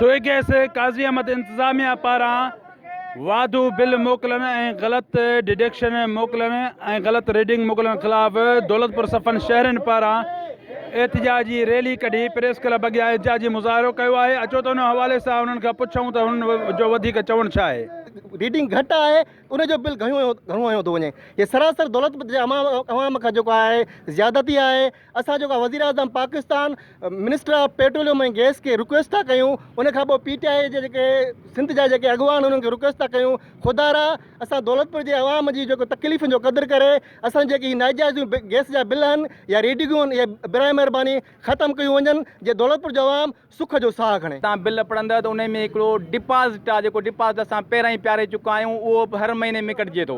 सोए गैस काज़ी अहमद इंतज़ामिया पारां वाधू बिल मोकिलण ऐं ग़लति डिडक्शन मोकिलण ऐं ग़लति रीडिंग मोकिलण ख़िलाफ़ दौलतपुर सफ़न शहरनि पारां एहतिजाजी रैली कढी प्रेस क्लब अॻियां एहतिजाजी मुज़ाहिरो कयो आहे। अचो त हुन हवाले सां उन्हनि खां पुछूं त हुन जो वधीक चवणु छा आहे। रीडिंग घटि आहे उनजो बिल घणो आयो थो वञे। ये सरासर दौलतपुर जे अवाम खां जेको आहे ज़्यादती आहे। असां जेको वज़ीर आज़म पाकिस्तान मिनिस्टर ऑफ पेट्रोलियम ऐं गैस खे रिक्वेस्ट था कयूं, उन खां पोइ PTI जे जेके सिंध जा जेके अॻवान उन्हनि खे रिक्वेस्ट था कयूं, ख़ुदारा असां दौलतपुर जे अवाम जी जेको तकलीफ़ुनि जो क़दुरु करे असां जेकी नाइजाइज़ गैस जा बिल आहिनि या रीडिंगूं आहिनि इहे बराए महिरबानी ख़तमु कयूं वञनि जे दौलतपुर जो अवाम सुख जो साह खणे। तव्हां बिल पढ़ंदा त उन में हिकिड़ो डिपॉज़िट आहे, जेको डिपॉज़िट असां पहिरां ई प्यारे चुका आहियूं, उहो हर महीने में कटिजे थो।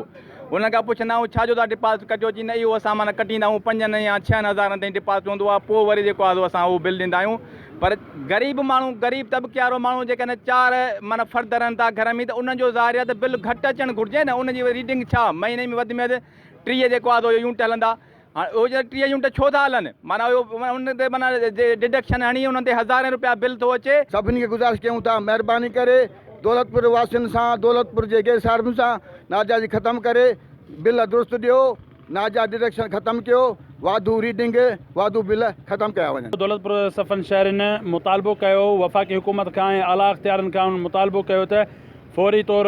हुन खां पुछंदा आहियूं छाजो तव्हां डिपॉज़िट कटियो, जी न इहो असां माना कटींदा आहियूं 5 या 6 हज़ारनि ताईं डिपॉज़िट हूंदो आहे, पोइ वरी जेको आहे असां उहो बिल ॾींदा आहियूं। पर ग़रीब माण्हू गरीब तबके वारो माण्हू जेकॾहिं 4 माना फ़र्द रहनि था घर में, त उनजो ज़ाहिर आहे त बिल घटि अचणु घुरिजे न। उनजी रीडिंग छा महीने में वधि में वधि 30 जेको आहे यूनिट हलंदा। हाणे उहो 30 यूनिट छो था हलनि, माना उन ते माना डिडक्शन हणी उन्हनि ते 1000 रुपया बिल थो अचे। सभिनी खे गुज़ारिश कयूं था महिरबानी करे दौलतपुर वासियुनि सां दौलतपुर जे गैस साहिबनि सां नाजाइज़ी ख़तमु करे बिल दुरुस्त ॾियो, नाजाइज़ डिडक्शन ख़तमु कयो, वाधू रीडिंग वाधू बिल ख़तमु कया वञनि। दौलतपुर सफ़न शहरनि मुतालबो कयो वफ़ाक़ी हुकूमत खां ऐं आला इख़्तियारनि खां मुतालबो कयो त फौरी तौर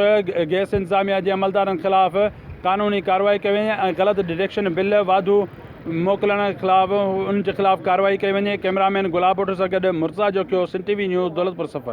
गैस इंतज़ामिया जे अमलदारनि ख़िलाफ़ क़ानूनी कार्रवाई कई वञे ऐं ग़लति डिडक्शन बिल वाधू मोकिलण ख़िलाफ़ उन जे ख़िलाफ़ कार्रवाई कई वञे। कैमरामैन गुलाब भुट्ट सां गॾु मुर्तज़ा जोकियो, सिंध TV न्यूज़, दौलतपुर सफ़र।